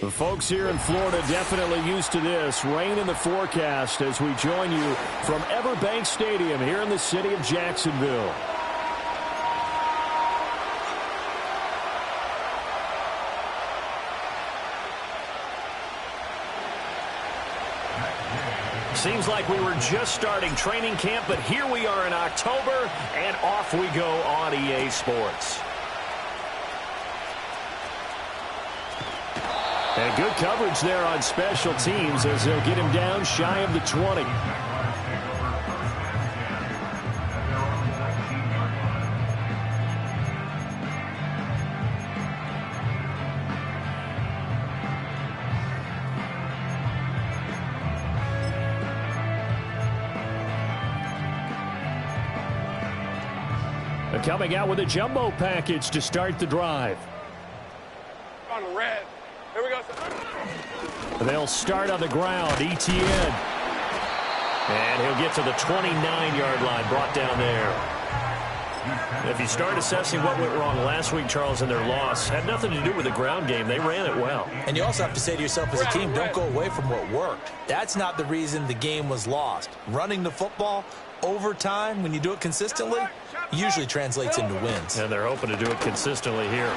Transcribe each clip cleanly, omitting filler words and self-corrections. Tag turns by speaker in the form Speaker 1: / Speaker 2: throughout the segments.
Speaker 1: The folks here in Florida definitely used to this. Rain in the forecast as we join you from Everbank Stadium here in the city of Jacksonville. Seems like we were just starting training camp, but here we are in October, and off we go on EA Sports. And good coverage there on special teams as they'll get him down shy of the 20. Coming out with a jumbo package to start the drive.
Speaker 2: On red. Here we go.
Speaker 1: They'll start on the ground. ETN. And he'll get to the 29-yard line, brought down there. If you start assessing what went wrong last week, Charles, in their loss, had nothing to do with the ground game. They ran it well.
Speaker 3: And you also have to say to yourself as a team, don't go away from what worked. That's not the reason the game was lost. Running the football over time, when you do it consistently, usually translates into wins.
Speaker 1: And they're hoping to do it consistently here.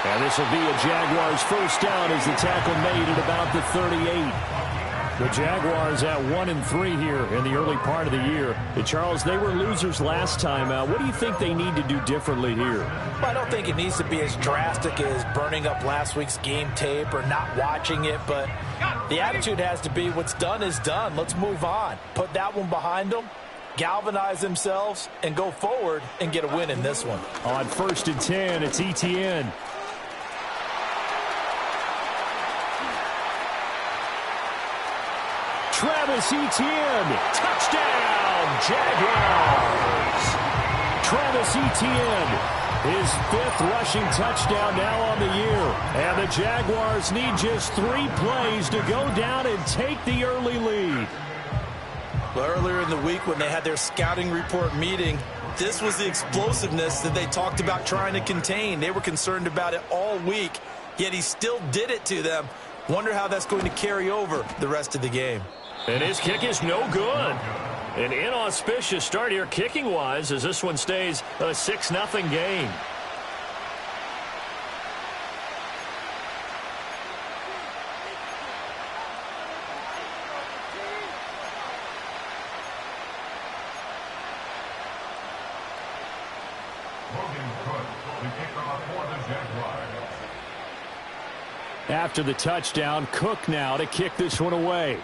Speaker 1: And this will be a Jaguars first down as the tackle made at about the 38. The Jaguars at 1-3 here in the early part of the year. And Charles, they were losers last time out. What do you think they need to do differently here?
Speaker 3: Well, I don't think it needs to be as drastic as burning up last week's game tape or not watching it, but the attitude has to be what's done is done. Let's move on. Put that one behind them, galvanize themselves, and go forward and get a win in this one.
Speaker 1: On 1st and 10, it's ETN. Travis Etienne, touchdown, Jaguars. Travis Etienne, his 5th rushing touchdown now on the year. And the Jaguars need just 3 plays to go down and take the early lead.
Speaker 3: Well, earlier in the week when they had their scouting report meeting, this was the explosiveness that they talked about trying to contain. They were concerned about it all week, yet he still did it to them. Wonder how that's going to carry over the rest of the game.
Speaker 1: And his kick is no good. An inauspicious start here kicking-wise as this one stays a 6-0 game. After the touchdown, Cook now to kick this one away.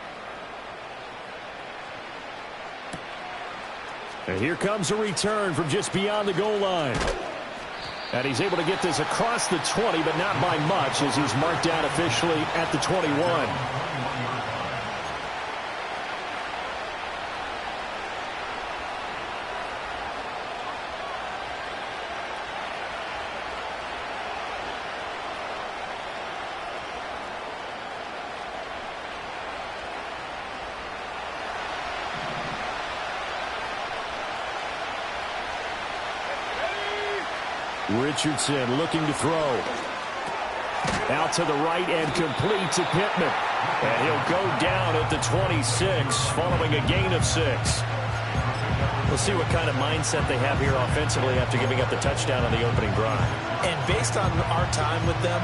Speaker 1: And here comes a return from just beyond the goal line. And he's able to get this across the 20, but not by much as he's marked down officially at the 21. Richardson looking to throw. Out to the right and complete to Pittman. And he'll go down at the 26 following a gain of 6. We'll see what kind of mindset they have here offensively after giving up the touchdown on the opening drive.
Speaker 3: And based on our time with them,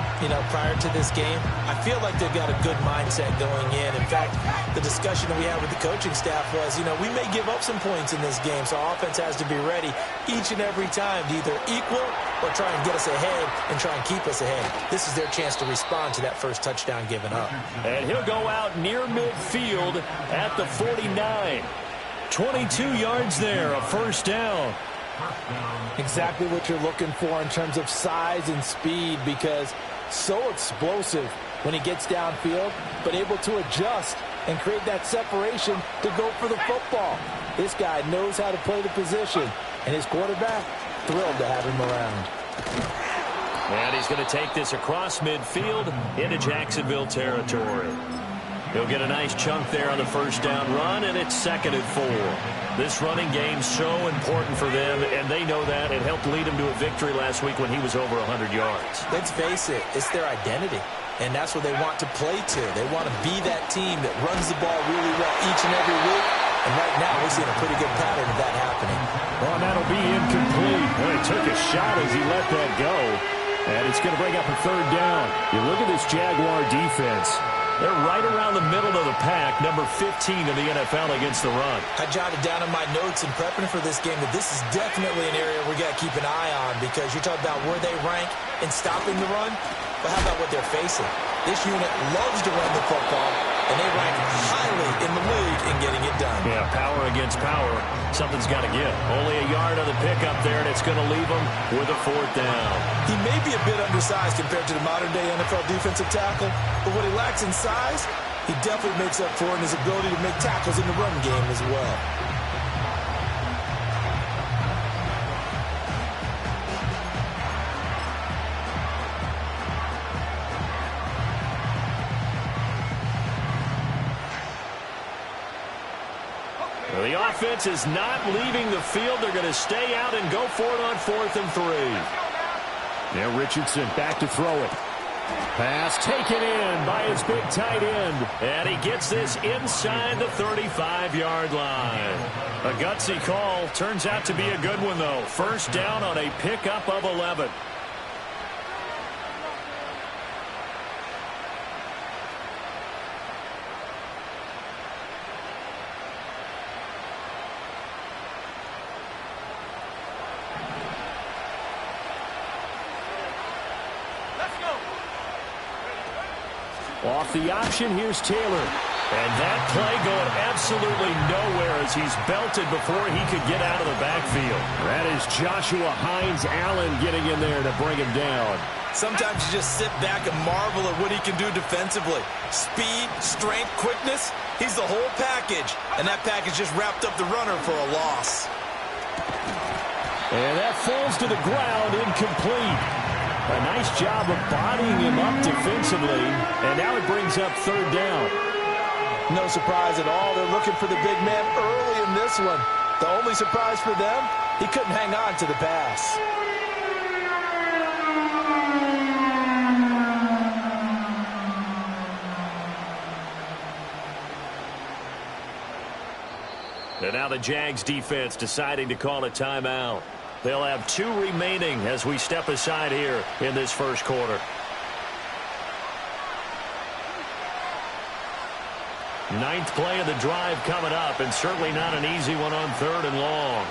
Speaker 3: prior to this game, I feel like they've got a good mindset going in. In fact, the discussion that we had with the coaching staff was, we may give up some points in this game, so our offense has to be ready each and every time to either equal or try and get us ahead and try and keep us ahead. This is their chance to respond to that first touchdown given up.
Speaker 1: And he'll go out near midfield at the 49. 22 yards there, a first down.
Speaker 3: Exactly what you're looking for in terms of size and speed, because so explosive when he gets downfield, but able to adjust and create that separation to go for the football. This guy knows how to play the position, and his quarterback, thrilled to have him around.
Speaker 1: And he's going to take this across midfield into Jacksonville territory. He'll get a nice chunk there on the first down run, and it's 2nd and 4. This running game's so important for them, and they know that. It helped lead him to a victory last week when he was over 100 yards.
Speaker 3: Let's face it, it's their identity. and that's what they want to play to. They want to be that team that runs the ball really well each and every week. And right now, we're seeing a pretty good pattern of that happening.
Speaker 1: Well, that'll be incomplete. Well, he took a shot as he let that go. And it's going to bring up a third down. You look at this Jaguar defense. They're right around the middle of the pack, number 15 in the NFL against the run.
Speaker 3: I jotted down in my notes in prepping for this game that this is definitely an area we got to keep an eye on, because you're talking about where they rank in stopping the run. But how about what they're facing? This unit loves to run the football, and they rank highly in the league in getting it done.
Speaker 1: Yeah, power against power. Something's got to give. Only a yard on the pickup there, and it's going to leave them with a fourth down.
Speaker 3: He may be a bit undersized compared to the modern-day NFL defensive tackle, but what he lacks in size, he definitely makes up for in his ability to make tackles in the run game as well.
Speaker 1: The offense is not leaving the field. They're going to stay out and go for it on 4th and 3. Now Richardson back to throw it. Pass taken in by his big tight end. And he gets this inside the 35-yard line. A gutsy call. Turns out to be a good one, though. First down on a pickup of 11. Off the option, here's Taylor. And that play going absolutely nowhere as he's belted before he could get out of the backfield. That is Joshua Hines-Allen getting in there to bring him down.
Speaker 3: Sometimes you just sit back and marvel at what he can do defensively. Speed, strength, quickness, he's the whole package. And that package just wrapped up the runner for a loss.
Speaker 1: And that falls to the ground, incomplete. A nice job of bodying him up defensively, and now it brings up third down.
Speaker 3: No surprise at all. They're looking for the big man early in this one. The only surprise for them, he couldn't hang on to the pass.
Speaker 1: And now the Jags defense deciding to call a timeout. They'll have 2 remaining as we step aside here in this first quarter. Ninth play of the drive coming up, and certainly not an easy one on 3rd and long.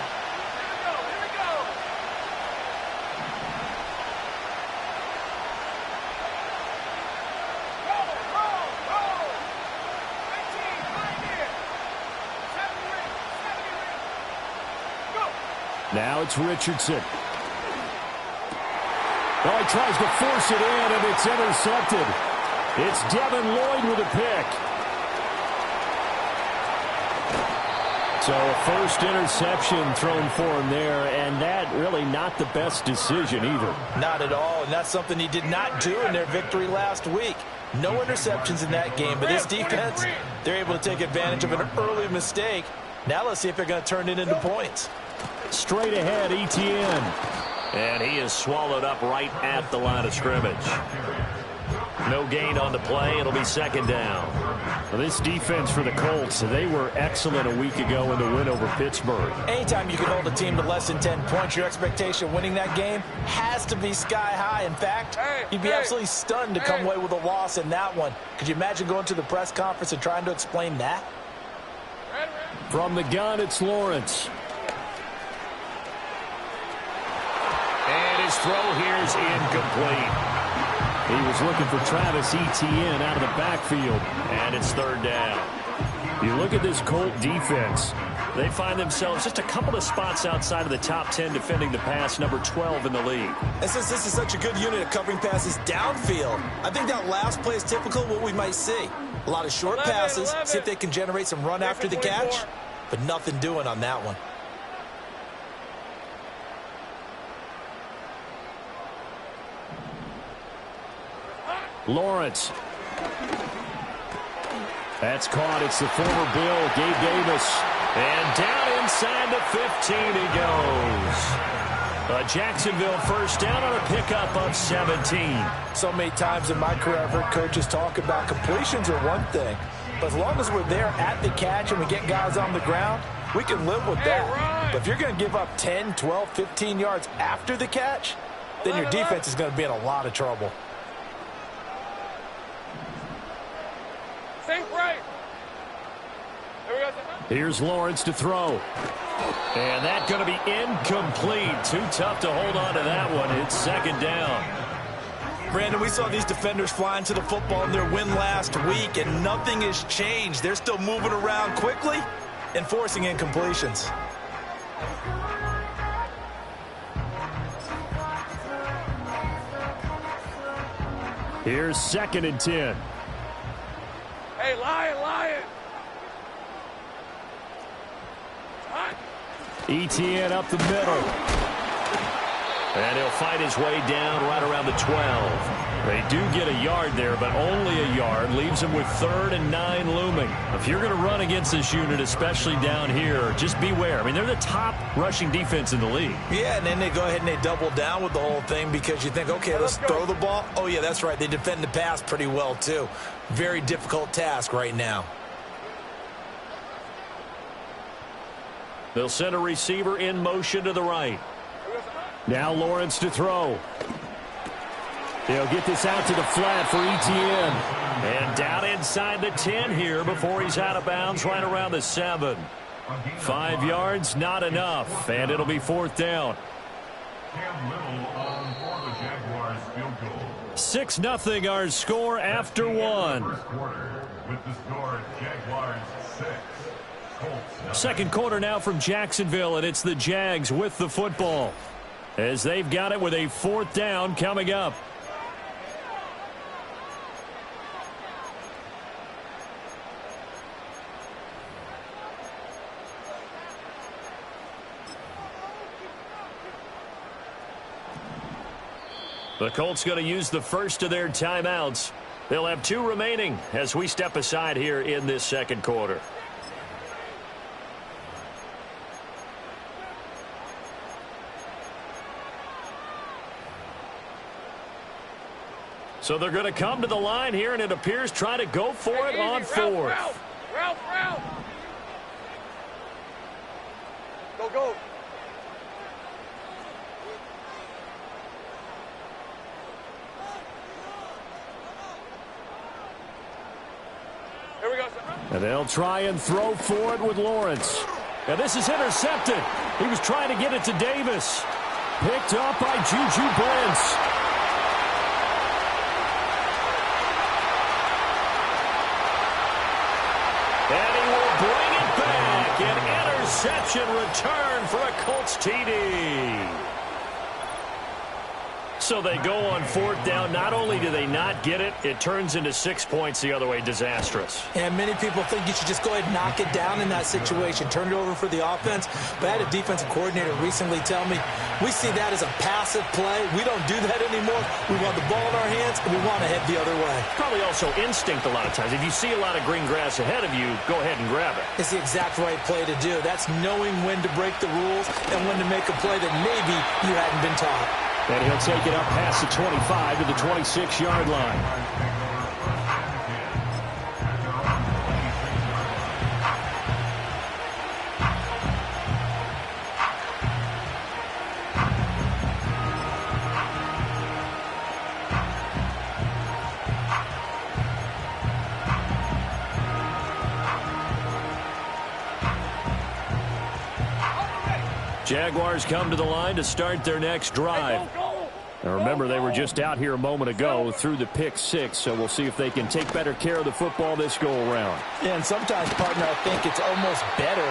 Speaker 1: Now it's Richardson. Oh, he tries to force it in, and it's intercepted. It's Devin Lloyd with a pick. So a first interception thrown for him there, and that really not the best decision either.
Speaker 3: Not at all, and that's something he did not do in their victory last week. No interceptions in that game, but this defense, they're able to take advantage of an early mistake. Now let's see if they're going to turn it into points.
Speaker 1: Straight ahead, Etienne. And he is swallowed up right at the line of scrimmage. No gain on the play. It'll be second down. Well, this defense for the Colts, they were excellent a week ago in the win over Pittsburgh.
Speaker 3: Anytime you can hold a team to less than 10 points, your expectation of winning that game has to be sky high. In fact, you'd be absolutely stunned to come away with a loss in that one. Could you imagine going to the press conference and trying to explain that?
Speaker 1: From the gun, it's Lawrence. And his throw here is incomplete. He was looking for Travis Etienne out of the backfield. And it's third down. You look at this Colt defense. They find themselves just a couple of spots outside of the top 10 defending the pass, number 12 in the league.
Speaker 3: And since this is such a good unit of covering passes downfield, I think that last play is typical of what we might see. A lot of short passes, see if they can generate some run after the catch, but nothing doing on that one.
Speaker 1: Lawrence. That's caught. It's the former Bill, Gabe Davis. And down inside the 15 he goes. A Jacksonville first down on a pickup of 17.
Speaker 3: So many times in my career, I've heard coaches talk about completions are one thing. But as long as we're there at the catch and we get guys on the ground, we can live with that. But if you're going to give up 10, 12, 15 yards after the catch, then your defense is going to be in a lot of trouble.
Speaker 2: Sink right. There we go.
Speaker 1: Here's Lawrence to throw. And that's going to be incomplete. Too tough to hold on to that one. It's second down.
Speaker 3: Brandon, we saw these defenders flying to the football in their win last week, and nothing has changed. They're still moving around quickly and forcing incompletions.
Speaker 1: Here's 2nd and 10.
Speaker 2: Hey, Lion.
Speaker 1: ETN up the middle. And he'll fight his way down right around the 12. They do get a yard there, but only a yard. Leaves them with 3rd and 9 looming. If you're going to run against this unit, especially down here, just beware. I mean, they're the top rushing defense in the league.
Speaker 3: Yeah, and then they go ahead and they double down with the whole thing because you think, okay, let's throw the ball. Oh, yeah, that's right. They defend the pass pretty well, too. Very difficult task right now.
Speaker 1: They'll send a receiver in motion to the right. Now Lawrence to throw. He'll get this out to the flat for ETN. And down inside the 10 here before he's out of bounds right around the 7. 5 yards, not enough. And it'll be 4th down. 6-0 our score after 1.
Speaker 4: With the score, Jaguars 6.
Speaker 1: Second quarter now from Jacksonville, and it's the Jags with the football as they've got it with a 4th down coming up. The Colts going to use the first of their timeouts. They'll have 2 remaining as we step aside here in this second quarter. So they're going to come to the line here, and it appears try to go for it on 4th.
Speaker 2: Ralph. Go. Here we go, sir.
Speaker 1: And they'll try and throw for it with Lawrence. And this is intercepted. He was trying to get it to Davis. Picked up by Juju Brents. And he will bring it back. An interception return for a Colts TD. So they go on 4th down. Not only do they not get it, it turns into 6 points the other way. Disastrous.
Speaker 3: And many people think you should just go ahead and knock it down in that situation. Turn it over for the offense. But I had a defensive coordinator recently tell me, we see that as a passive play. We don't do that anymore. We want the ball in our hands, and we want to head the other way.
Speaker 1: Probably also instinct a lot of times. If you see a lot of green grass ahead of you, go ahead and grab it.
Speaker 3: It's the exact right play to do. That's knowing when to break the rules and when to make a play that maybe you hadn't been taught.
Speaker 1: And he'll take it up past the 25 to the 26-yard line. Jaguars come to the line to start their next drive. Now remember, they were just out here a moment ago through the pick 6, so we'll see if they can take better care of the football this go-around.
Speaker 3: Yeah, and sometimes, partner, I think it's almost better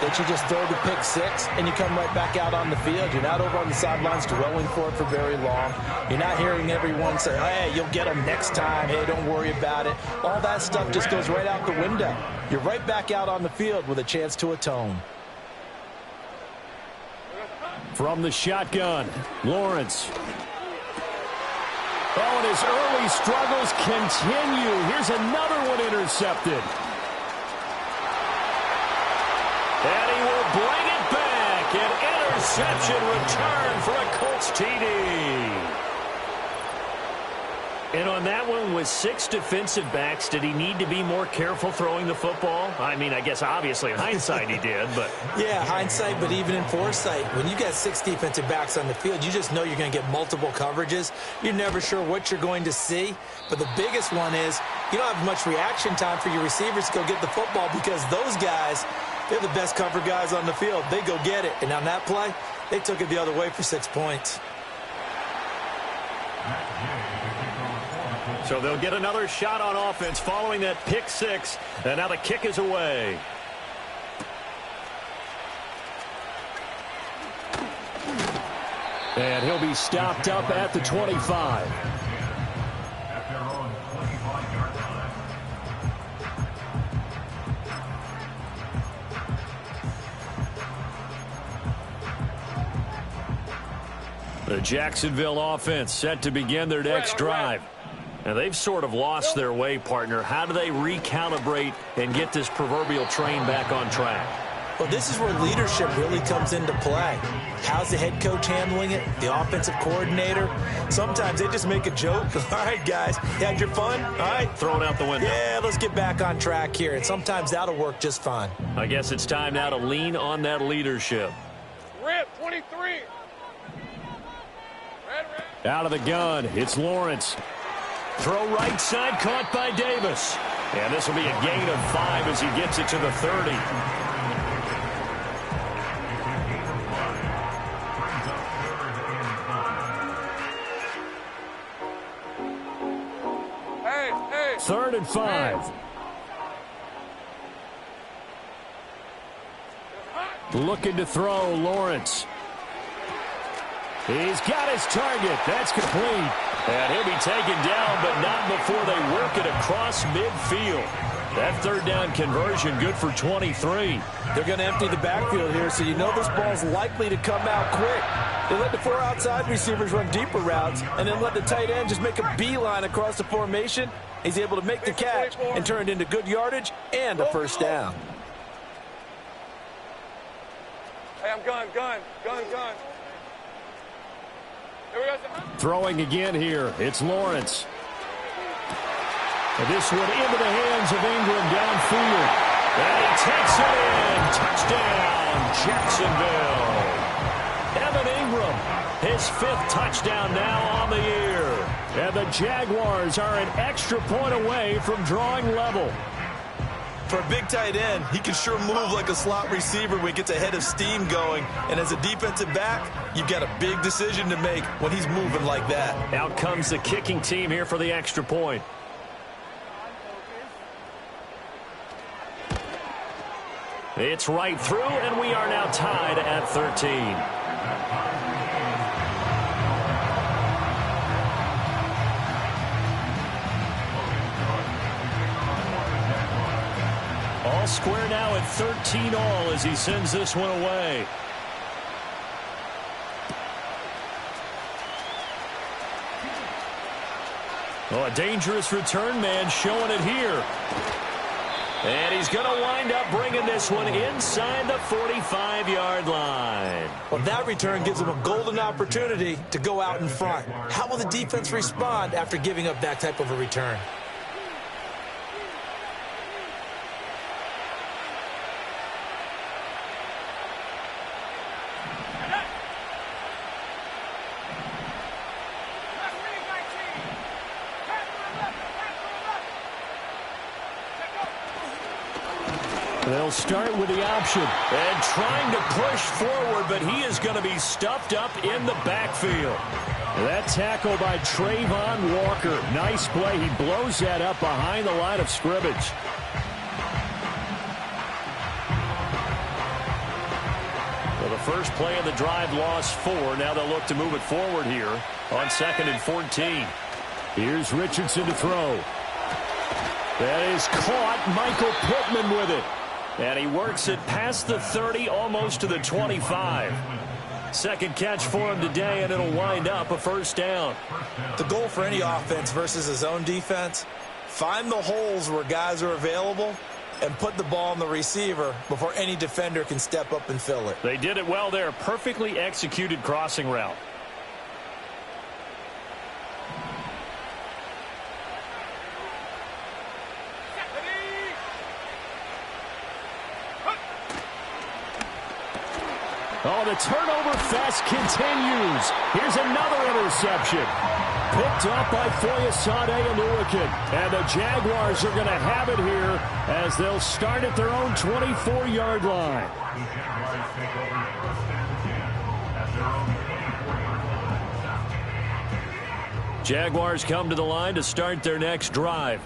Speaker 3: that you just throw the pick 6 and you come right back out on the field. You're not over on the sidelines dwelling for it for very long. You're not hearing everyone say, hey, you'll get them next time. Hey, don't worry about it. All that stuff just goes right out the window. You're right back out on the field with a chance to atone.
Speaker 1: From the shotgun, Lawrence. Oh, and his early struggles continue. Here's another one intercepted. And he will bring it back. An Interception return for a Colts TD. And on that one, with 6 defensive backs, did he need to be more careful throwing the football? I mean, I guess obviously in hindsight he did, but...
Speaker 3: Yeah, hindsight, but even in foresight, when you got 6 defensive backs on the field, you just know you're going to get multiple coverages. You're never sure what you're going to see. But the biggest one is you don't have much reaction time for your receivers to go get the football because those guys, they're the best cover guys on the field. They go get it. And on that play, they took it the other way for 6 points.
Speaker 1: So they'll get another shot on offense following that pick 6. And now the kick is away. And he'll be stopped up at the 25.
Speaker 4: At their own 25-yard line.
Speaker 1: The Jacksonville offense set to begin their next drive. And they've sort of lost their way, partner. How do they recalibrate and get this proverbial train back on track?
Speaker 3: Well, this is where leadership really comes into play. How's the head coach handling it? The offensive coordinator? Sometimes they just make a joke. All right, guys, you had your fun? All right.
Speaker 1: Throw it out the window.
Speaker 3: Yeah, let's get back on track here. And sometimes that'll work just fine.
Speaker 1: I guess it's time now to lean on that leadership.
Speaker 2: Rip, 23. Red.
Speaker 1: Out of the gun, it's Lawrence. Throw right side, caught by Davis. And this will be a gain of 5 as he gets it to the 30.
Speaker 2: Hey.
Speaker 1: 3rd and 5. Looking to throw, Lawrence. He's got his target. That's complete. And he'll be taken down, but not before they work it across midfield. That 3rd down conversion good for 23.
Speaker 3: They're going to empty the backfield here, so you know this ball's likely to come out quick. They let the 4 outside receivers run deeper routes and then let the tight end just make a beeline across the formation. He's able to make the catch and turn it into good yardage and a 1st down.
Speaker 2: Hey, I'm gun. Here we go.
Speaker 1: Throwing again here. It's Lawrence. And this one into the hands of Ingram downfield. And he takes it in. Touchdown, Jacksonville. Evan Ingram, his 5th touchdown now on the year. And the Jaguars are an extra point away from drawing level.
Speaker 3: For a big tight end, he can sure move like a slot receiver when he gets a head of steam going. And as a defensive back, you've got a big decision to make when he's moving like that.
Speaker 1: Out comes the kicking team here for the extra point. It's right through, and we are now tied at 13. All square now at 13 all as he sends this one away. Oh, a dangerous return man showing it here. And he's going to wind up bringing this one inside the 45-yard line.
Speaker 3: Well, that return gives him a golden opportunity to go out in front. How will the defense respond after giving up that type of a return?
Speaker 1: They'll start with the option and trying to push forward, but he is going to be stuffed up in the backfield. That tackle by Trayvon Walker. Nice play. He blows that up behind the line of scrimmage. Well, the first play of the drive lost 4. Now they'll look to move it forward here on 2nd and 14. Here's Richardson to throw. That is caught. Michael Pittman with it. And he works it past the 30, almost to the 25. Second catch for him today, and it'll wind up a 1st down.
Speaker 3: The goal for any offense versus his own defense, find the holes where guys are available and put the ball on the receiver before any defender can step up and fill it.
Speaker 1: They did it well there. Perfectly executed crossing route. Oh, the turnover fest continues. Here's another interception. Picked up by Foyesade and Lurican. And the Jaguars are going to have it here as they'll start at their own 24-yard line.
Speaker 4: The Jaguars take over first and 10 at their own 24.
Speaker 1: Jaguars come to the line to start their next drive.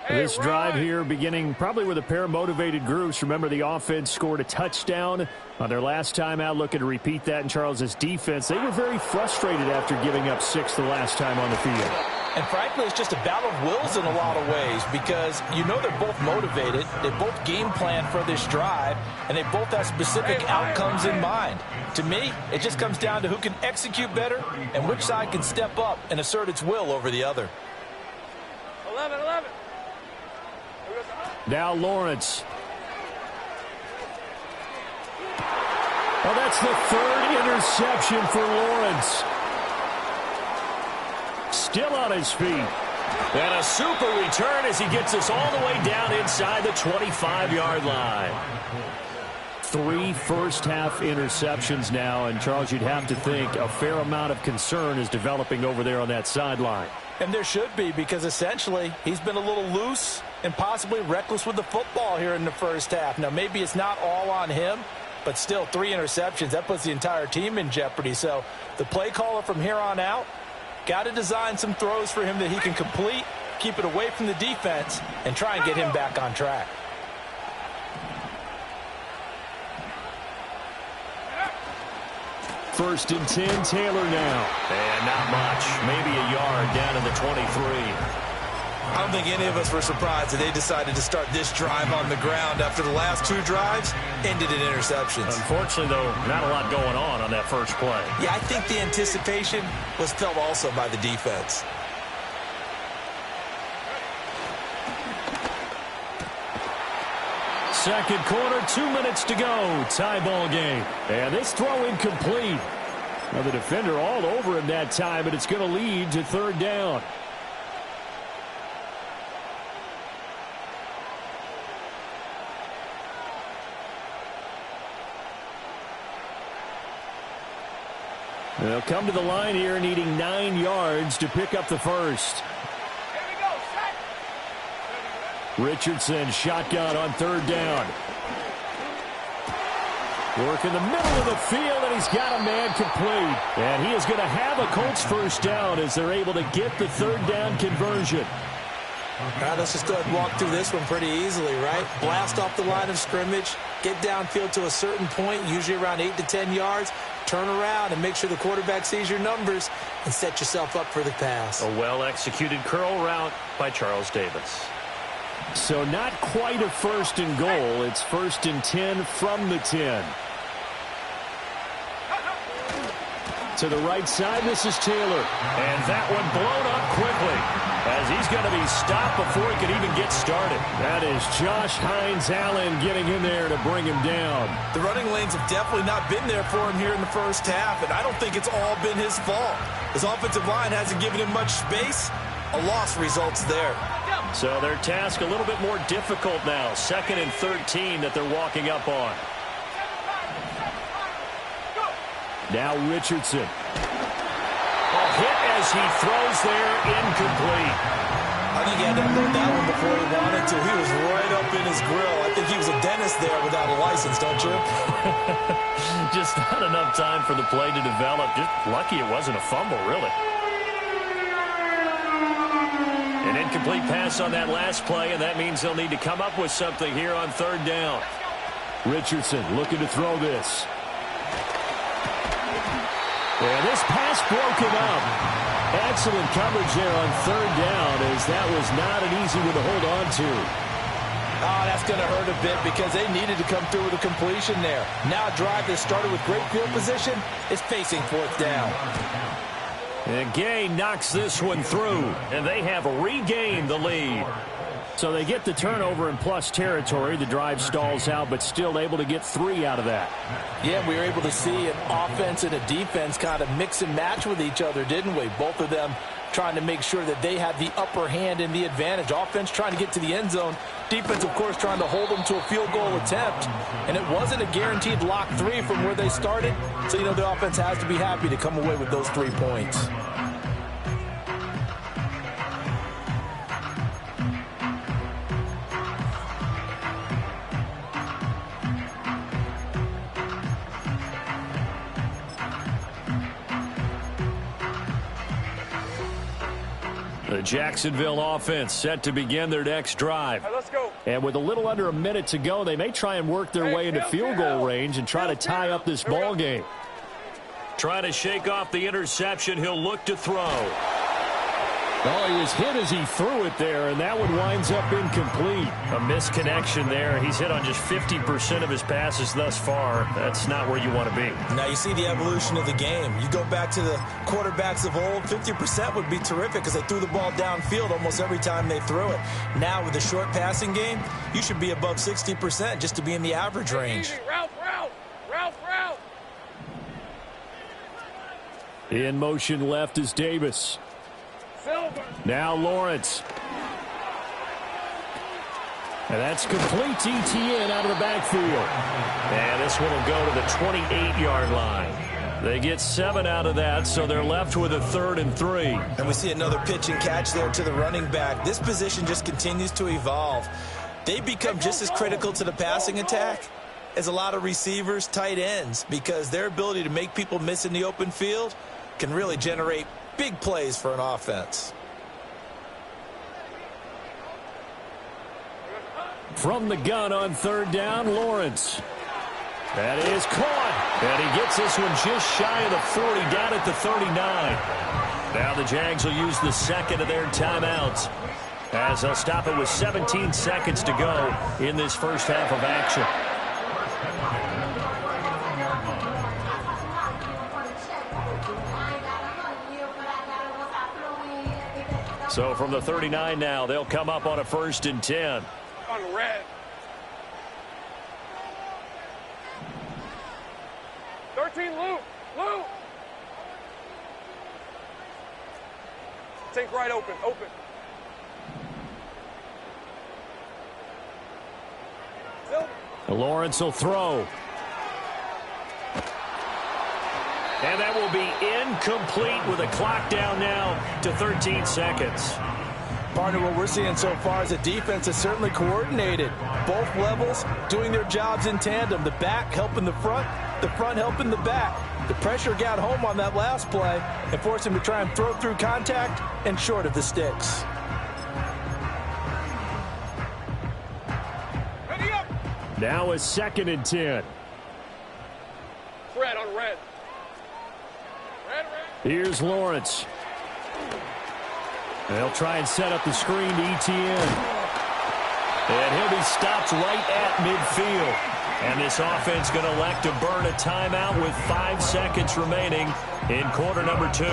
Speaker 1: This drive here beginning probably with a pair of motivated groups. Remember, the offense scored a touchdown on their last time out, looking to repeat that in Charles's defense. They were very frustrated after giving up 6 the last time on the field.
Speaker 3: And frankly, it's just a battle of wills in a lot of ways because you know they're both motivated. They both game plan for this drive, and they both have specific outcomes in mind. To me, it just comes down to who can execute better and which side can step up and assert its will over the other.
Speaker 2: 11.
Speaker 1: Now Lawrence. Oh, that's the third interception for Lawrence. Still on his feet. And a super return as he gets us all the way down inside the 25-yard line. 3 first-half interceptions now, and Charles, you'd have to think a fair amount of concern is developing over there on that sideline.
Speaker 3: And there should be, because essentially he's been a little loose and possibly reckless with the football here in the first half. Now, maybe it's not all on him, but still 3 interceptions. That puts the entire team in jeopardy. So the play caller from here on out got to design some throws for him that he can complete, keep it away from the defense, and try and get him back on track.
Speaker 1: First and 10, Taylor now. And not much. Maybe a yard down in the 23.
Speaker 3: I don't think any of us were surprised that they decided to start this drive on the ground after the last 2 drives ended in interceptions.
Speaker 1: Unfortunately, though, not a lot going on that first play.
Speaker 3: Yeah, I think the anticipation was felt also by the defense.
Speaker 1: Second quarter, 2 minutes to go. Tie ball game. And this throw incomplete. Now the defender all over him that time, but it's going to lead to third down. They'll come to the line here needing 9 yards to pick up the first. Richardson shotgun on third down. Work in the middle of the field, and he's got a man complete. And he is going to have a Colts first down as they're able to get the third down conversion.
Speaker 3: All right, let's just go ahead and walk through this one pretty easily, right? Blast off the line of scrimmage, get downfield to a certain point, usually around 8 to 10 yards, turn around and make sure the quarterback sees your numbers and set yourself up for the pass.
Speaker 1: A well-executed curl route by Charles Davis. So not quite a first and goal. It's first and 10 from the 10. To the right side, this is Taylor. And that one blown up quickly as he's going to be stopped before he can even get started. That is Josh Hines-Allen getting in there to bring him down.
Speaker 3: The running lanes have definitely not been there for him here in the first half, and I don't think it's all been his fault. His offensive line hasn't given him much space. A loss results there.
Speaker 1: So their task a little bit more difficult now. 2nd and 13 that they're walking up on. Now Richardson. A hit as he throws there, incomplete.
Speaker 3: I think he had to unload that one before he wanted to. He was right up in his grill. I think he was a dentist there without a license, don't you?
Speaker 1: Just not enough time for the play to develop. Just lucky it wasn't a fumble, really. An incomplete pass on that last play, and that means they'll need to come up with something here on third down. Richardson looking to throw this. And this pass broken up. Excellent coverage there on third down, as that was not an easy one to hold on to.
Speaker 3: Oh, that's going to hurt a bit because they needed to come through with a completion there. Now a drive that started with great field position is facing fourth down.
Speaker 1: And Gay knocks this one through, and they have regained the lead. So they get the turnover in plus territory. The drive stalls out, but still able to get 3 out of that.
Speaker 3: Yeah, we were able to see an offense and a defense kind of mix and match with each other, didn't we? Both of them trying to make sure that they had the upper hand and the advantage. Offense trying to get to the end zone. Defense, of course, trying to hold them to a field goal attempt. And it wasn't a guaranteed lock 3 from where they started. So, you know, the offense has to be happy to come away with those 3 points.
Speaker 1: The Jacksonville offense set to begin their next drive.
Speaker 2: All right, let's go.
Speaker 1: And with a little under a minute to go, they may try and work their way into field goal range and try to tie up this ball game. Trying to shake off the interception. He'll look to throw. Oh, he was hit as he threw it there, and that one winds up incomplete. A misconnection there. He's hit on just 50% of his passes thus far. That's not where you want to be.
Speaker 3: Now, you see the evolution of the game. You go back to the quarterbacks of old, 50% would be terrific because they threw the ball downfield almost every time they threw it. Now, with the short passing game, you should be above 60% just to be in the average range.
Speaker 2: Route.
Speaker 1: In motion left is Davis.
Speaker 2: Silver.
Speaker 1: Now Lawrence. And that's complete to ETN out of the backfield. And this one will go to the 28-yard line. They get 7 out of that, so they're left with a 3rd and 3.
Speaker 3: And we see another pitch and catch there to the running back. This position just continues to evolve. They become just as critical to the passing attack as a lot of receivers, tight ends, because their ability to make people miss in the open field can really generate big plays for an offense.
Speaker 1: From the gun on 3rd down, Lawrence. That is caught. And he gets this one just shy of the 40, down at the 39. Now the Jags will use the second of their timeouts, as they'll stop it with 17 seconds to go in this first half of action. So from the 39 now, they'll come up on a 1st and 10.
Speaker 2: On red. 13, Lou. Take right, open. Silver.
Speaker 1: Lawrence will throw. And that will be incomplete with a clock down now to 13 seconds.
Speaker 3: Partner, what we're seeing so far is a defense that's certainly coordinated. Both levels doing their jobs in tandem. The back helping the front helping the back. The pressure got home on that last play and forced him to try and throw through contact and short of the sticks.
Speaker 2: Ready up.
Speaker 1: Now a 2nd and 10.
Speaker 2: Red on red.
Speaker 1: Here's Lawrence. They'll try and set up the screen to ETN. And he'll be stopped right at midfield. And this offense going to elect to burn a timeout with 5 seconds remaining in quarter number 2.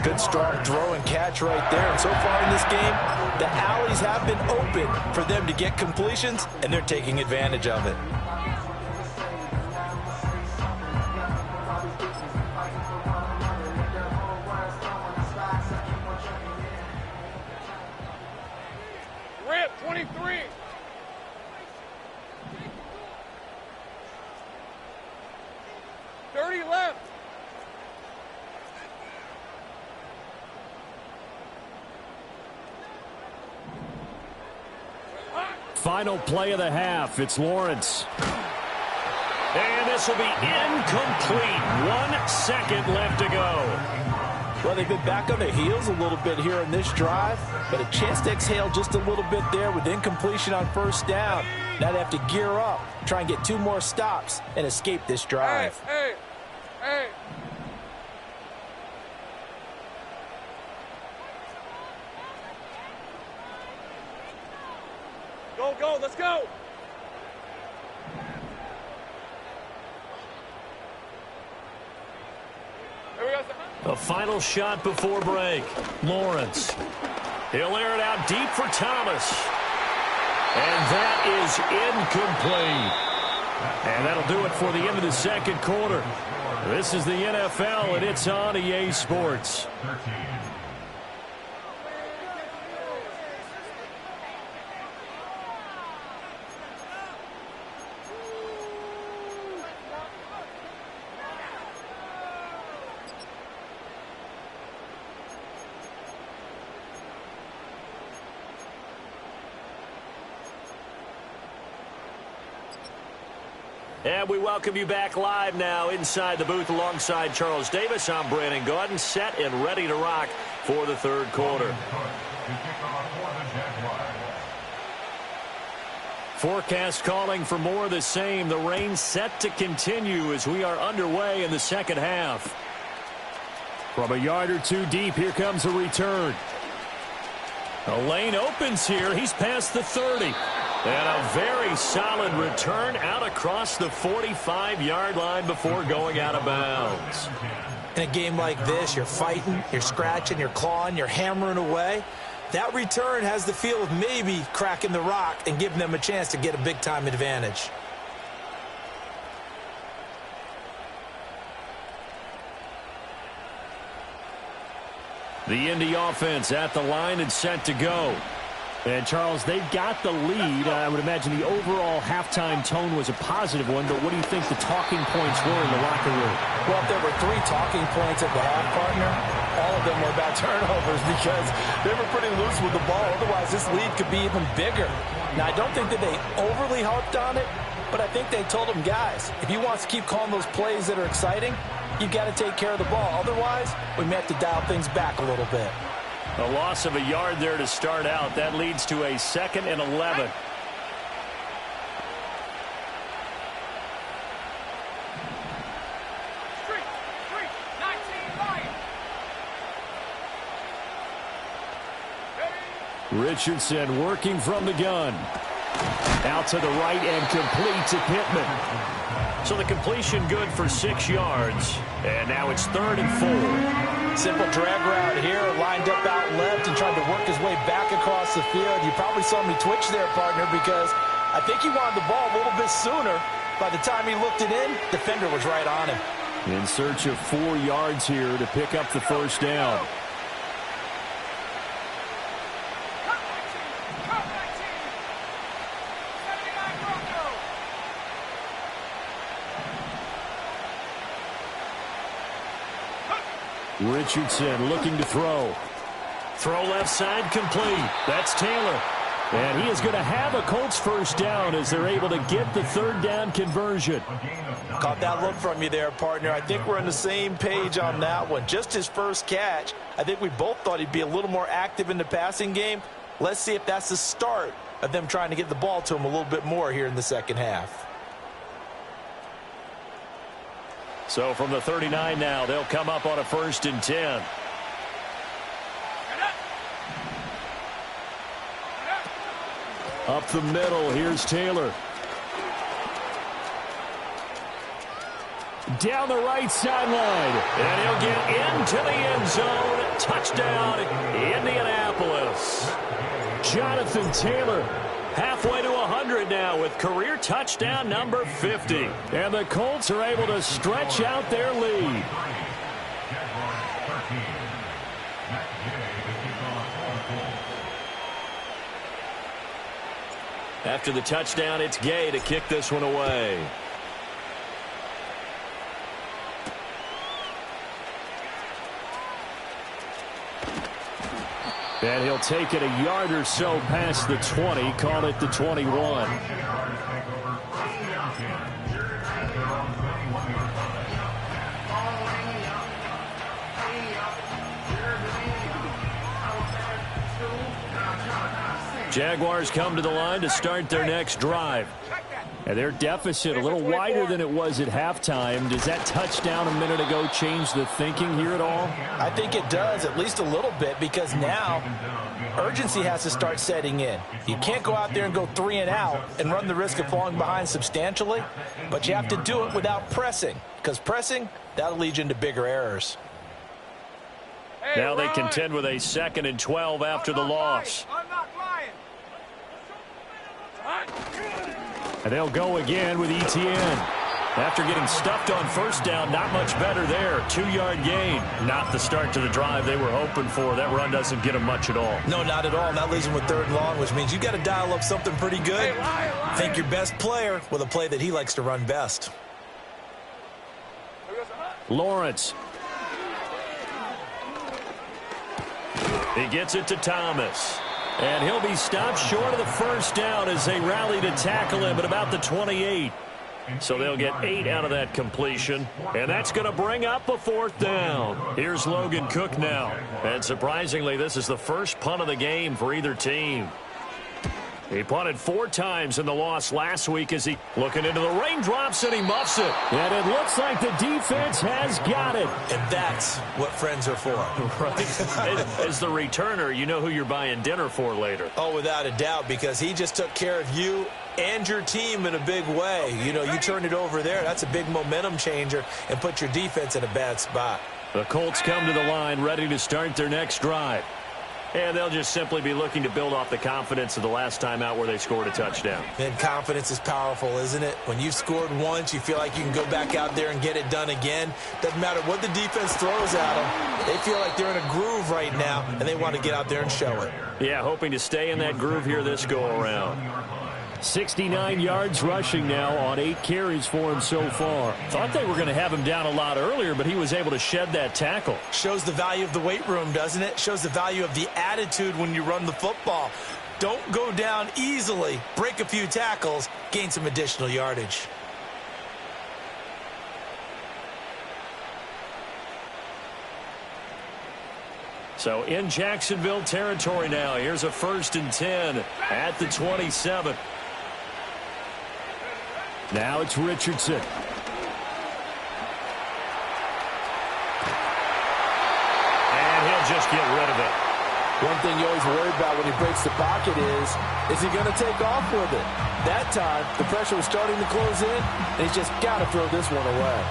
Speaker 3: Good strong throw and catch right there. And so far in this game, the alleys have been open for them to get completions, and they're taking advantage of it.
Speaker 2: Red, 23. Left.
Speaker 1: Final play of the half. It's Lawrence. And this will be incomplete. 1 second left to go.
Speaker 3: Well, they've been back on their heels a little bit here in this drive, but a chance to exhale just a little bit there with incompletion on 1st down. Now they have to gear up, try and get 2 more stops, and escape this drive.
Speaker 2: Hey. Go, let's go.
Speaker 1: A final shot before break. Lawrence. He'll air it out deep for Thomas. And that is incomplete. And that'll do it for the end of the second quarter. This is the NFL, and it's on EA Sports.
Speaker 4: 13.
Speaker 1: And we welcome you back live now inside the booth alongside Charles Davis. I'm Brandon Gaudin, set and ready to rock for the third quarter. Forecast calling for more of the same. The rain set to continue as we are underway in the second half. From a yard or two deep, here comes a return. A lane opens here. He's past the 30. And a very solid return out across the 45-yard line before going out of bounds.
Speaker 3: In a game like this, you're fighting, you're scratching, you're clawing, you're hammering away. That return has the feel of maybe cracking the rock and giving them a chance to get a big-time advantage.
Speaker 1: The Indy offense at the line and set to go. And, Charles, they've got the lead. I would imagine the overall halftime tone was a positive one, but what do you think the talking points were in the locker room?
Speaker 3: Well, if there were 3 talking points at the half, partner, all of them were about turnovers because they were pretty loose with the ball. Otherwise, this lead could be even bigger. Now, I don't think that they overly harped on it, but I think they told them, guys, if you want to keep calling those plays that are exciting, you've got to take care of the ball. Otherwise, we may have to dial things back a little bit.
Speaker 1: A loss of a yard there to start out. That leads to a 2nd and 11. Richardson working from the gun. Out to the right and complete to Pittman. So the completion good for 6 yards. And now it's 3rd and 4.
Speaker 3: Simple drag route here, lined up out left and tried to work his way back across the field. You probably saw me twitch there, partner, because I think he wanted the ball a little bit sooner. By the time he looked it in, defender was right on him.
Speaker 1: In search of 4 yards here to pick up the first down. Richardson looking to throw. Throw left side complete. That's Taylor. And he is going to have a Colts first down as they're able to get the 3rd down conversion.
Speaker 3: Caught that look from you there, partner. I think we're on the same page on that one. Just his first catch. I think we both thought he'd be a little more active in the passing game. Let's see if that's the start of them trying to get the ball to him a little bit more here in the second half.
Speaker 1: So from the 39 now, they'll come up on a 1st and 10. Up the middle, here's Taylor. Down the right sideline. And he'll get into the end zone. Touchdown, Indianapolis. Jonathan Taylor halfway to 100 now with career touchdown number 50. And the Colts are able to stretch out their lead. After the touchdown, it's Gay to kick this one away. And he'll take it a yard or so past the 20, call it the 21. Jaguars come to the line to start their next drive. And their deficit a little wider than it was at halftime. Does that touchdown a minute ago change the thinking here at all?
Speaker 3: I think it does, at least a little bit, because now urgency has to start setting in. You can't go out there and go 3 and out and run the risk of falling behind substantially, but you have to do it without pressing, because pressing, that'll lead you into bigger errors.
Speaker 1: Now they contend with a 2nd and 12 after the loss.
Speaker 2: I'm not lying.
Speaker 1: And they'll go again with Etienne. After getting stuffed on first down, not much better there. 2-yard gain. Not the start to the drive they were hoping for. That run doesn't get them much at all.
Speaker 3: No, not at all. That leaves them with 3rd and long, which means you got to dial up something pretty good. Think your best player with a play that he likes to run best.
Speaker 1: Lawrence. He gets it to Thomas. And he'll be stopped short of the first down as they rally to tackle him at about the 28. So they'll get 8 out of that completion. And that's going to bring up a 4th down. Here's Logan Cook now. And surprisingly, this is the first punt of the game for either team. He punted 4 times in the loss last week as he looking into the raindrops and he muffs it. And it looks like the defense has got it.
Speaker 3: And that's what friends are for.
Speaker 1: Right. As the returner, you know who you're buying dinner for later.
Speaker 3: Oh, without a doubt, because he just took care of you and your team in a big way. You know, you turned it over there. That's a big momentum changer and put your defense in a bad spot.
Speaker 1: The Colts come to the line ready to start their next drive. And they'll just simply be looking to build off the confidence of the last time out where they scored a touchdown.
Speaker 3: And confidence is powerful, isn't it? When you've scored once, you feel like you can go back out there and get it done again. Doesn't matter what the defense throws at them. They feel like they're in a groove right now, and they want to get out there and show it.
Speaker 1: Yeah, hoping to stay in that groove here this go-around. 69 yards rushing now on 8 carries for him so far. Thought they were going to have him down a lot earlier, but he was able to shed that tackle.
Speaker 3: Shows the value of the weight room, doesn't it? Shows the value of the attitude when you run the football. Don't go down easily. Break a few tackles. Gain some additional yardage.
Speaker 1: So in Jacksonville territory now. Here's a 1st and 10 at the 27. Now it's Richardson. And he'll just get rid of it.
Speaker 5: One thing you always worry about when he breaks the pocket is he going to take off with it? That time, the pressure was starting to close in, and he's just got to throw this one away.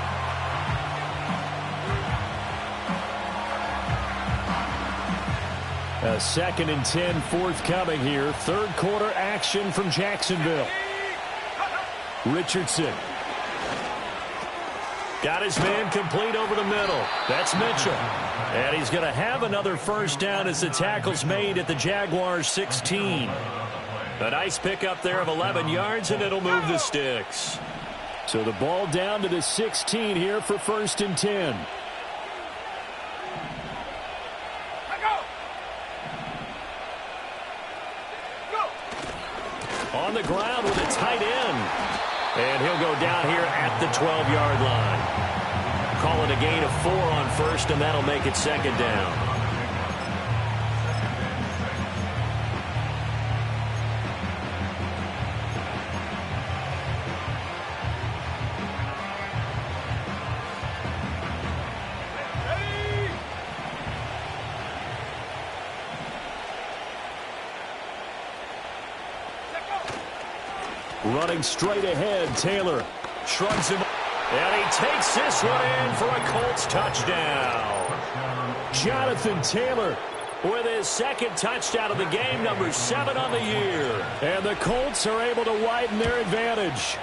Speaker 1: A 2nd and 10 forthcoming here. 3rd quarter action from Jacksonville. Richardson. Got his man complete over the middle. That's Mitchell. And he's going to have another first down as the tackle's made at the Jaguars 16. A nice pickup there of 11 yards, and it'll move the sticks. So the ball down to the 16 here for 1st and 10. On the ground with a tight end. And he'll go down here at the 12-yard line. Call it a gain of 4 on 1st, and that'll make it 2nd down. Running straight ahead, Taylor shrugs him, and he takes this one in for a Colts touchdown. Jonathan Taylor with his 2nd touchdown of the game, number 7 on the year. And the Colts are able to widen their advantage.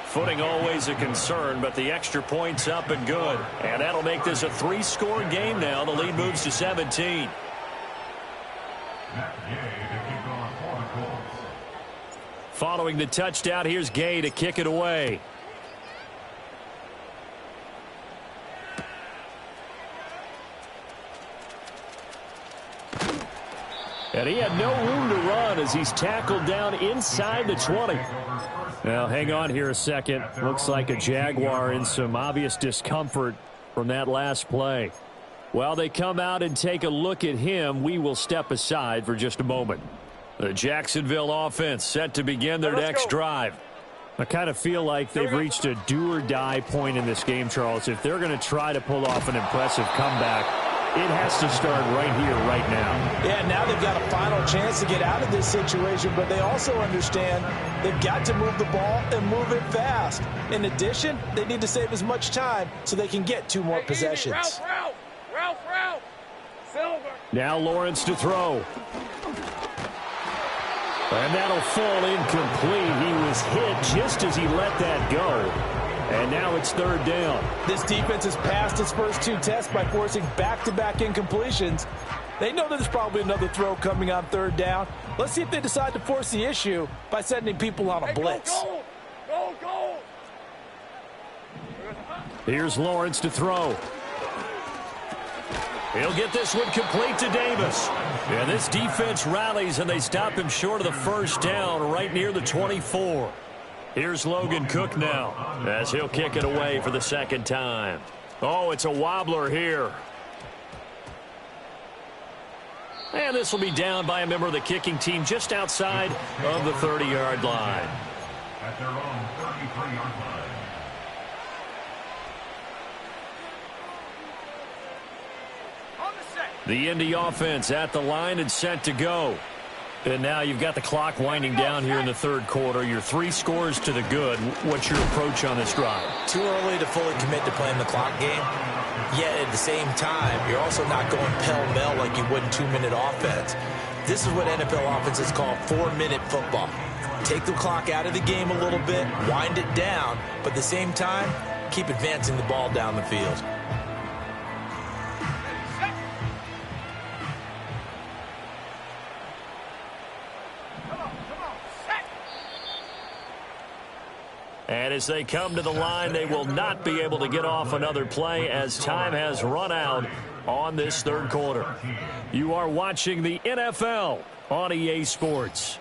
Speaker 1: Footing always a concern, but the extra point's up and good. And that'll make this a 3-score game now. The lead moves to 17. Following the touchdown, here's Gay to kick it away. And he had no room to run as he's tackled down inside the 20. Now, hang on here a second. Looks like a Jaguar in some obvious discomfort from that last play. While they come out and take a look at him, we will step aside for just a moment. The Jacksonville offense set to begin their next drive. I kind of feel like they've reached a do-or-die point in this game, Charles. If they're going to try to pull off an impressive comeback, it has to start right here, right now.
Speaker 3: Yeah, now they've got a final chance to get out of this situation, but they also understand they've got to move the ball and move it fast. In addition, they need to save as much time so they can get 2 more possessions.
Speaker 2: Ralph. Silver.
Speaker 1: Now Lawrence to throw. And that'll fall incomplete. He was hit just as he let that go. And now it's third down.
Speaker 3: This defense has passed its first two tests by forcing back-to-back incompletions. They know that there's probably another throw coming on third down. Let's see if they decide to force the issue by sending people on a blitz.
Speaker 2: Go, go, go.
Speaker 1: Here's Lawrence to throw. He'll get this one complete to Davis. And this defense rallies, and they stop him short of the first down right near the 24. Here's Logan Cook now as he'll kick it away for the second time. Oh, it's a wobbler here. And this will be down by a member of the kicking team just outside of the 30-yard line.
Speaker 4: At their own 33-yard line.
Speaker 1: The Indy offense at the line and set to go. And now you've got the clock winding down here in the third quarter. Your 3 scores to the good. What's your approach on this drive?
Speaker 3: Too early to fully commit to playing the clock game. Yet at the same time, you're also not going pell-mell like you would in 2-minute offense. This is what NFL offenses call 4-minute football. Take the clock out of the game a little bit, wind it down, but at the same time, keep advancing the ball down the field.
Speaker 1: And as they come to the line, they will not be able to get off another play as time has run out on this third quarter. You are watching the NFL on EA Sports.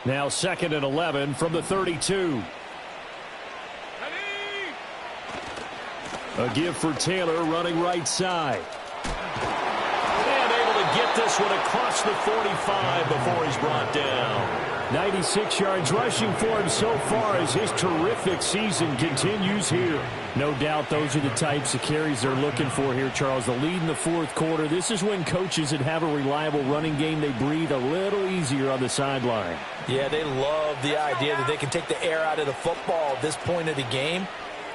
Speaker 1: Now 2nd and 11 from the 32. A give for Taylor running right side. And able to get this one across the 45 before he's brought down. 96 yards rushing for him so far as his terrific season continues here. No doubt those are the types of carries they're looking for here, Charles. The lead in the fourth quarter. This is when coaches that have a reliable running game, they breathe a little easier on the sideline.
Speaker 3: Yeah, they love the idea that they can take the air out of the football at this point of the game.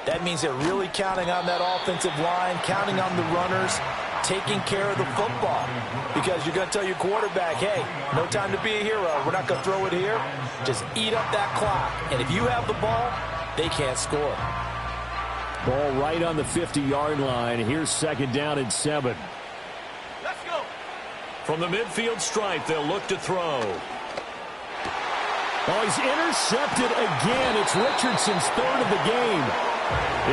Speaker 3: That means they're really counting on that offensive line, counting on the runners, taking care of the football. Because you're going to tell your quarterback, hey, no time to be a hero. We're not going to throw it here. Just eat up that clock. And if you have the ball, they can't score.
Speaker 1: Ball right on the 50-yard line. Here's 2nd down and 7.
Speaker 2: Let's go.
Speaker 1: From the midfield stripe, they'll look to throw. Oh, he's intercepted again. It's Richardson's 3rd of the game.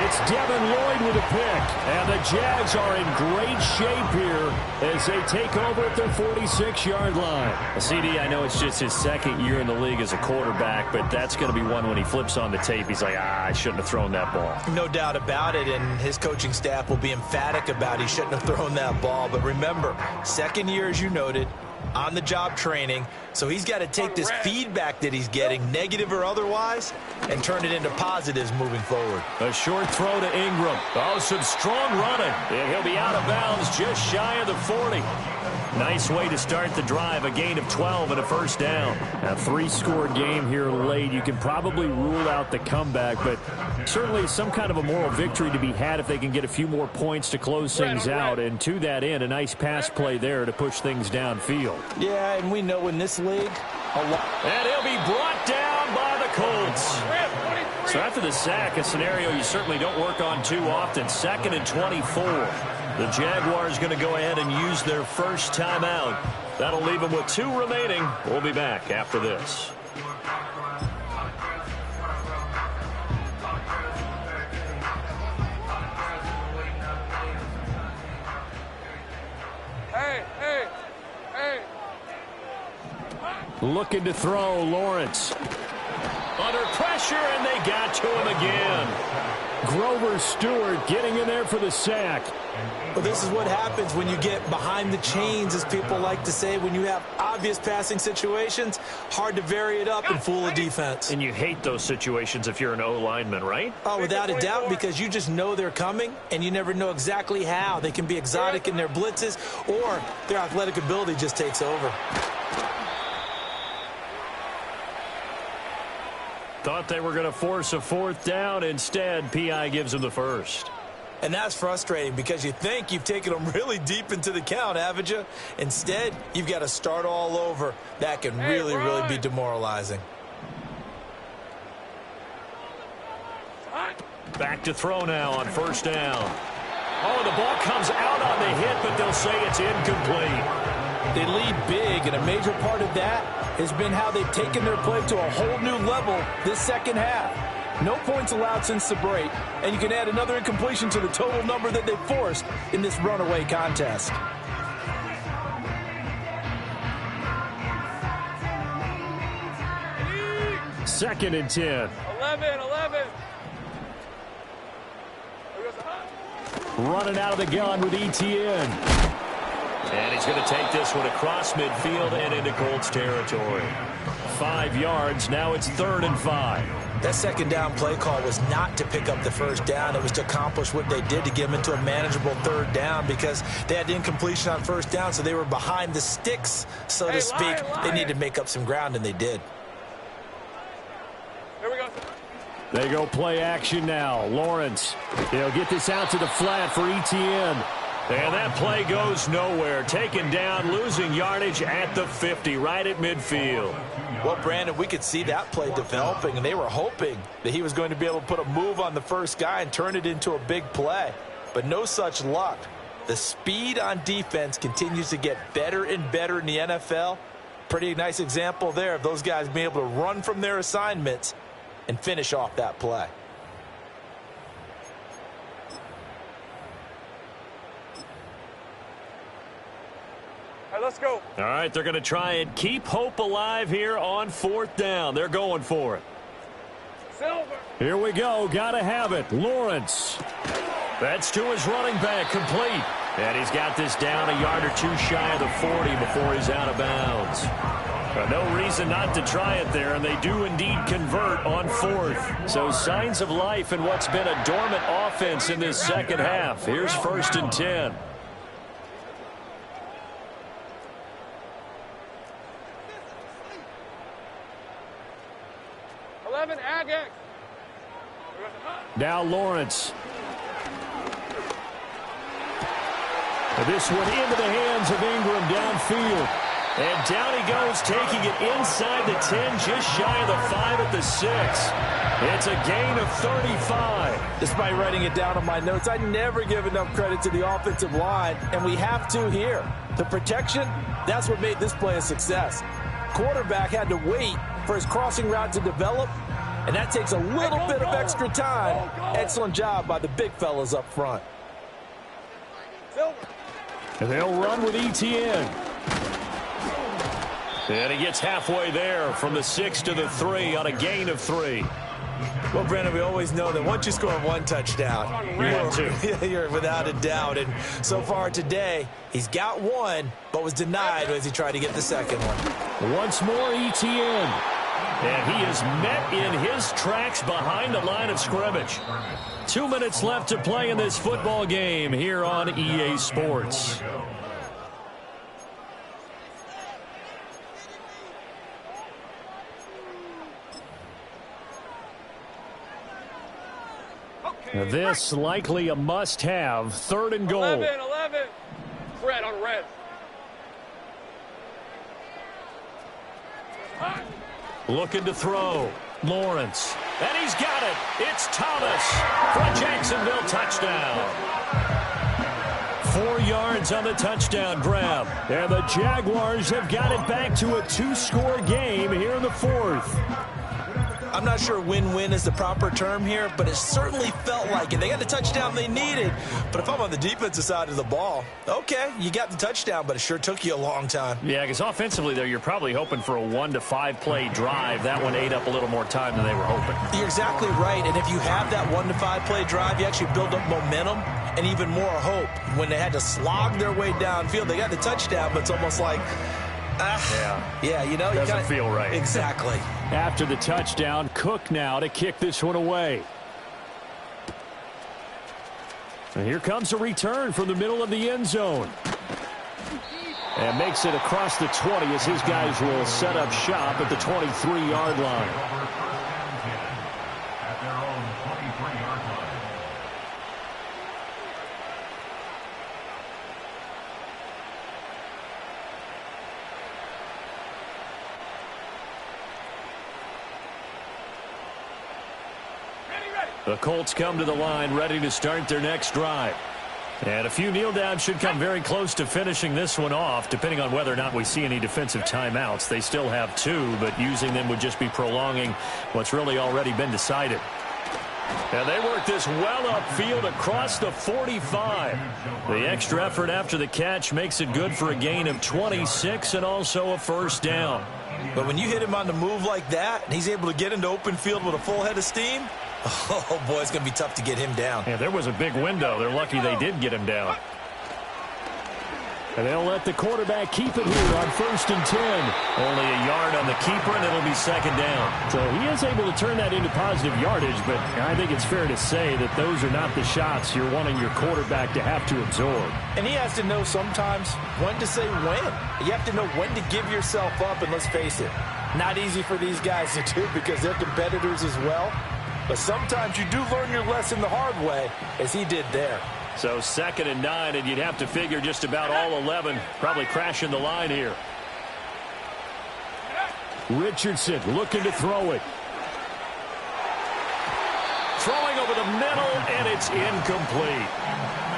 Speaker 1: It's Devin Lloyd with a pick. And the Jags are in great shape here as they take over at their 46-yard line. CD, I know it's just his 2nd year in the league as a quarterback, but that's going to be one when he flips on the tape. He's like, I shouldn't have thrown that ball.
Speaker 3: No doubt about it, and his coaching staff will be emphatic about he shouldn't have thrown that ball. But remember, 2nd year, as you noted, on-the-job training, so he's got to take this feedback that he's getting, negative or otherwise, and turn it into positives moving forward.
Speaker 1: A short throw to Ingram. Oh, some strong running, and he'll be out of bounds just shy of the 40. Nice way to start the drive, a gain of 12 and a first down. A 3-score game here late. You can probably rule out the comeback, but certainly some kind of a moral victory to be had if they can get a few more points to close things out. And to that end, a nice pass play there to push things downfield.
Speaker 3: Yeah, and we know in this league,
Speaker 1: and he'll be brought down by the Colts. So after the sack, a scenario you certainly don't work on too often. 2nd and 24. The Jaguars going to go ahead and use their first timeout. That'll leave them with 2 remaining. We'll be back after this.
Speaker 2: Hey.
Speaker 1: Looking to throw, Lawrence. Under pressure, and they got to him again. Grover Stewart getting in there for the sack.
Speaker 3: Well, this is what happens when you get behind the chains, as people like to say. When you have obvious passing situations, hard to vary it up and fool a defense.
Speaker 1: And you hate those situations if you're an O-lineman, right?
Speaker 3: Oh, without a doubt, because you just know they're coming, and you never know exactly how. They can be exotic in their blitzes, or their athletic ability just takes over.
Speaker 1: Thought they were going to force a fourth down. Instead, P.I. gives them the first.
Speaker 3: And that's frustrating because you think you've taken them really deep into the count, haven't you? Instead, you've got to start all over. That can really be demoralizing.
Speaker 1: Back to throw now on first down. Oh, the ball comes out on the hit, but they'll say it's incomplete.
Speaker 5: They lead big, and a major part of that has been how they've taken their play to a whole new level this second half. No points allowed since the break, and you can add another incompletion to the total number that they forced in this runaway contest.
Speaker 1: Second and 10.
Speaker 2: 11.
Speaker 1: Running out of the gun with ETN. And he's going to take this one across midfield and into Colts territory. 5 yards. Now it's 3rd and 5.
Speaker 3: That second down play call was not to pick up the first down. It was to accomplish what they did to get them into a manageable 3rd down because they had incompletion on first down, so they were behind the sticks, so to speak. They needed to make up some ground, and they did.
Speaker 2: Here we go.
Speaker 1: They go play action now. Lawrence, he'll get this out to the flat for ETN. And that play goes nowhere. Taken down, losing yardage at the 50, right at midfield.
Speaker 3: Well, Brandon, we could see that play developing, and they were hoping that he was going to be able to put a move on the first guy and turn it into a big play. But no such luck. The speed on defense continues to get better and better in the NFL. Pretty nice example there of those guys being able to run from their assignments and finish off that play.
Speaker 2: All right, let's go.
Speaker 1: All right, they're going to try and keep hope alive here on 4th down. They're going for it.
Speaker 2: Silver.
Speaker 1: Here we go. Got to have it. Lawrence. That's to his running back, complete. And he's got this down a yard or two shy of the 40 before he's out of bounds. No reason not to try it there, and they do indeed convert on 4th. So signs of life in what's been a dormant offense in this second half. Here's 1st and 10. Now Lawrence. This one into the hands of Ingram downfield. And down he goes, taking it inside the 10, just shy of the 5 at the 6. It's a gain of 35.
Speaker 5: Despite writing it down on my notes, I never give enough credit to the offensive line, and we have to here. The protection, that's what made this play a success. Quarterback had to wait for his crossing route to develop, and that takes a little bit of extra time. Excellent job by the big fellas up front.
Speaker 1: And they'll run with ETN. And he gets halfway there from the 6 to the 3 on a gain of 3.
Speaker 3: Well, Brandon, we always know that once you score one touchdown, you're without a doubt. And so far today, he's got one, but was denied as he tried to get the second one.
Speaker 1: Once more, ETN. And he is met in his tracks behind the line of scrimmage. 2 minutes left to play in this football game here on EA Sports. This likely a must-have. 3rd and goal.
Speaker 2: 11. Red on red.
Speaker 1: Looking to throw. Lawrence. And he's got it. It's Thomas for a Jacksonville touchdown. 4 yards on the touchdown grab. And the Jaguars have got it back to a 2-score game here in the 4th.
Speaker 3: I'm not sure win-win is the proper term here, but it certainly felt like it. They got the touchdown they needed. But if I'm on the defensive side of the ball, okay, you got the touchdown, but it sure took you a long time.
Speaker 1: Yeah, because offensively there, you're probably hoping for a 1 to 5 play drive. That one ate up a little more time than they were hoping.
Speaker 3: You're exactly right. And if you have that 1 to 5 play drive, you actually build up momentum and even more hope. When they had to slog their way downfield, they got the touchdown, but it's almost like, yeah, you know,
Speaker 1: doesn't feel right.
Speaker 3: Exactly.
Speaker 1: After the touchdown, Cook now to kick this one away. And here comes a return from the middle of the end zone. And makes it across the 20 as his guys will set up shop at the 23-yard line. The Colts come to the line ready to start their next drive. And a few kneel downs should come very close to finishing this one off, depending on whether or not we see any defensive timeouts. They still have 2, but using them would just be prolonging what's really already been decided. And they work this well upfield across the 45. The extra effort after the catch makes it good for a gain of 26 and also a first down.
Speaker 3: But when you hit him on the move like that, and he's able to get into open field with a full head of steam, oh, boy, it's going to be tough to get him down.
Speaker 1: Yeah, there was a big window. They're lucky they did get him down. And they'll let the quarterback keep it here on 1st and 10. Only a yard on the keeper, and it'll be 2nd down. So he is able to turn that into positive yardage, but I think it's fair to say that those are not the shots you're wanting your quarterback to have to absorb.
Speaker 5: And he has to know sometimes when to say when. You have to know when to give yourself up, and let's face it, not easy for these guys to do because they're competitors as well. But sometimes you do learn your lesson the hard way, as he did there.
Speaker 1: So 2nd and 9, and you'd have to figure just about all 11 probably crashing the line here. Richardson looking to throw it. Throwing over the middle, and it's incomplete.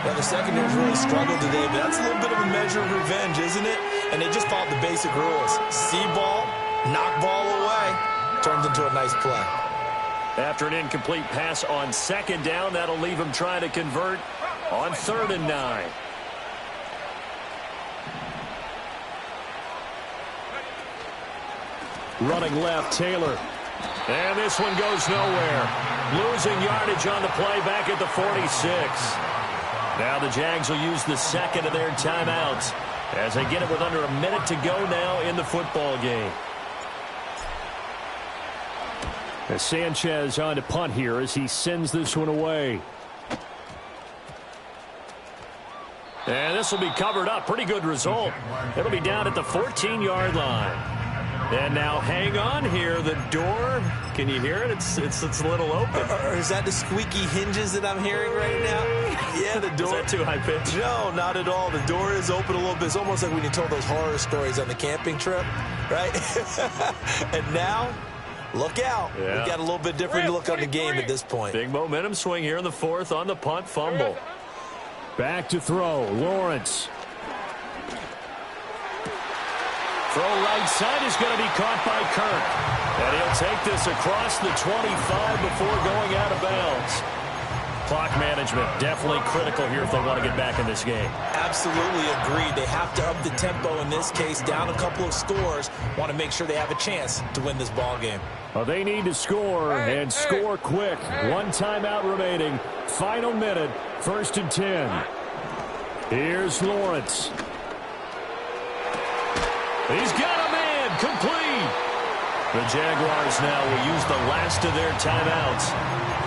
Speaker 3: Well, the secondary's really struggled today, but that's a little bit of a measure of revenge, isn't it? And they just followed the basic rules. See ball, knock ball away, turns into a nice play.
Speaker 1: After an incomplete pass on 2nd down, that'll leave him trying to convert on 3rd and 9. Running left, Taylor. And this one goes nowhere. Losing yardage on the play back at the 46. Now the Jags will use the 2nd of their timeouts as they get it with under a minute to go now in the football game. As Sanchez on to punt here as he sends this one away. And this will be covered up. Pretty good result. It'll be down at the 14-yard line. And now hang on here. The door, can you hear it? It's a little open.
Speaker 3: Or is that the squeaky hinges that I'm hearing right now? Yeah, the door.
Speaker 1: Is that too high pitch?
Speaker 3: No, not at all. The door is open a little bit. It's almost like when you told those horror stories on the camping trip, right? And now, look out.
Speaker 1: Yeah.
Speaker 3: We've got a little bit different look on the game at this point.
Speaker 1: Big momentum swing here in the 4th on the punt fumble. Back to throw. Lawrence. Throw right side is going to be caught by Kirk. And he'll take this across the 25 before going out of bounds. Clock management definitely critical here if they want to get back in this game.
Speaker 3: Absolutely agreed. They have to up the tempo in this case, down a couple of scores. Want to make sure they have a chance to win this ball game.
Speaker 1: Well, they need to score and score quick. 1 timeout remaining. Final minute. 1st and 10. Here's Lawrence. He's got a man. Complete. The Jaguars now will use the last of their timeouts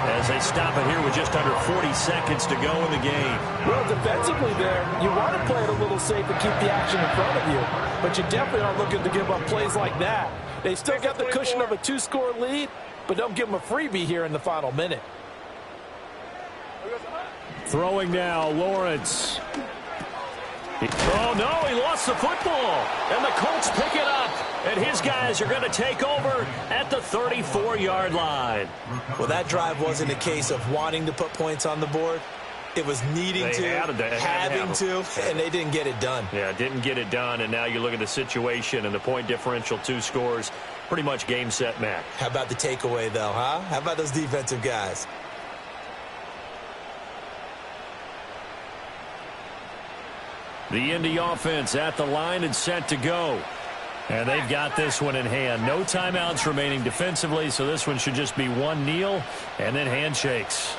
Speaker 1: as they stop it here with just under 40 seconds to go in the game.
Speaker 5: Well, defensively there, you want to play it a little safe and keep the action in front of you. But you definitely aren't looking to give up plays like that. They still got the cushion of a 2-score lead, but don't give them a freebie here in the final minute.
Speaker 1: Throwing now, Lawrence. Oh, no, he lost the football. And the Colts pick it up. And his guys are going to take over at the 34-yard line.
Speaker 3: Well, that drive wasn't a case of wanting to put points on the board. It was needing to, having to, and they didn't get it done.
Speaker 1: Yeah, didn't get it done, and now you look at the situation and the point differential, 2 scores, pretty much game, set, match.
Speaker 3: How about the takeaway, though, huh? How about those defensive guys?
Speaker 1: The Indy offense at the line and set to go. And they've got this one in hand. No timeouts remaining defensively, so this one should just be 1 kneel and then handshakes.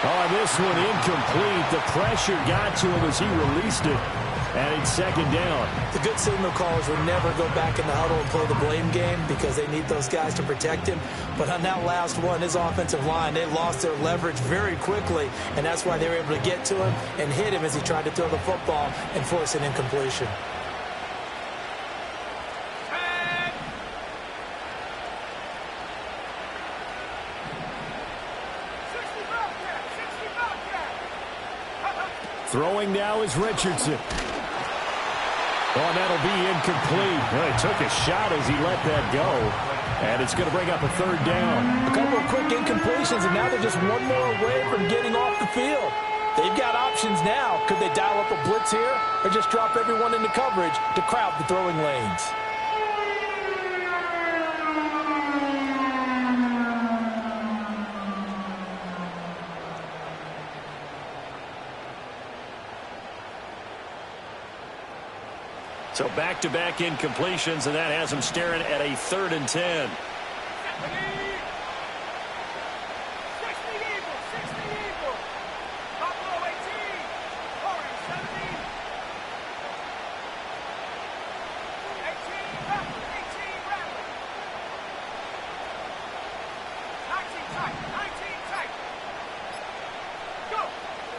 Speaker 1: Oh, this one incomplete. The pressure got to him as he released it. And it's 2nd down.
Speaker 3: The good signal callers would never go back in the huddle and play the blame game because they need those guys to protect him. But on that last one, his offensive line, they lost their leverage very quickly, and that's why they were able to get to him and hit him as he tried to throw the football and force an incompletion.
Speaker 1: Throwing now is Richardson. Oh, and that'll be incomplete. Well, he took a shot as he let that go. And it's going to bring up a third down.
Speaker 5: A couple of quick incompletions, and now they're just one more away from getting off the field. They've got options now. Could they dial up a blitz here or just drop everyone into coverage to crowd the throwing lanes?
Speaker 1: So back-to-back incompletions, and that has him staring at a 3rd and 10.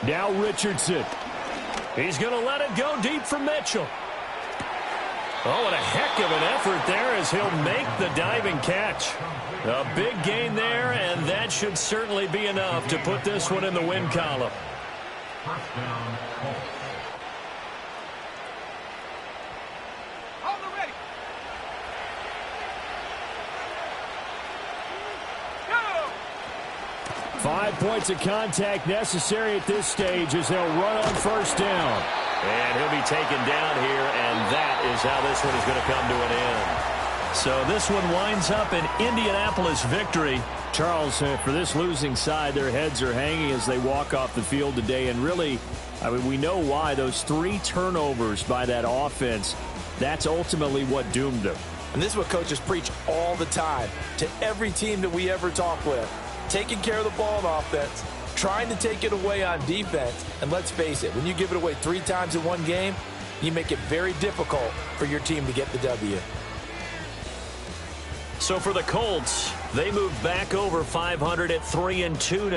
Speaker 1: Now Richardson. He's going to let it go deep for Mitchell. Oh, what a heck of an effort there as he'll make the diving catch. A big gain there, and that should certainly be enough to put this one in the win column.
Speaker 4: First down, Colts.
Speaker 2: Hold it ready.
Speaker 1: 5 points of contact necessary at this stage as they'll run on first down. And he'll be taken down here, and that is how this one is going to come to an end. So this one winds up an Indianapolis victory. Charles, for this losing side, their heads are hanging as they walk off the field today. And really, I mean, we know why. Those 3 turnovers by that offense, that's ultimately what doomed them.
Speaker 5: And this is what coaches preach all the time to every team that we ever talk with. Taking care of the ball on offense, trying to take it away on defense. And let's face it, when you give it away 3 times in one game, you make it very difficult for your team to get the W.
Speaker 1: So for the Colts, they move back over 500 at 3-2 now.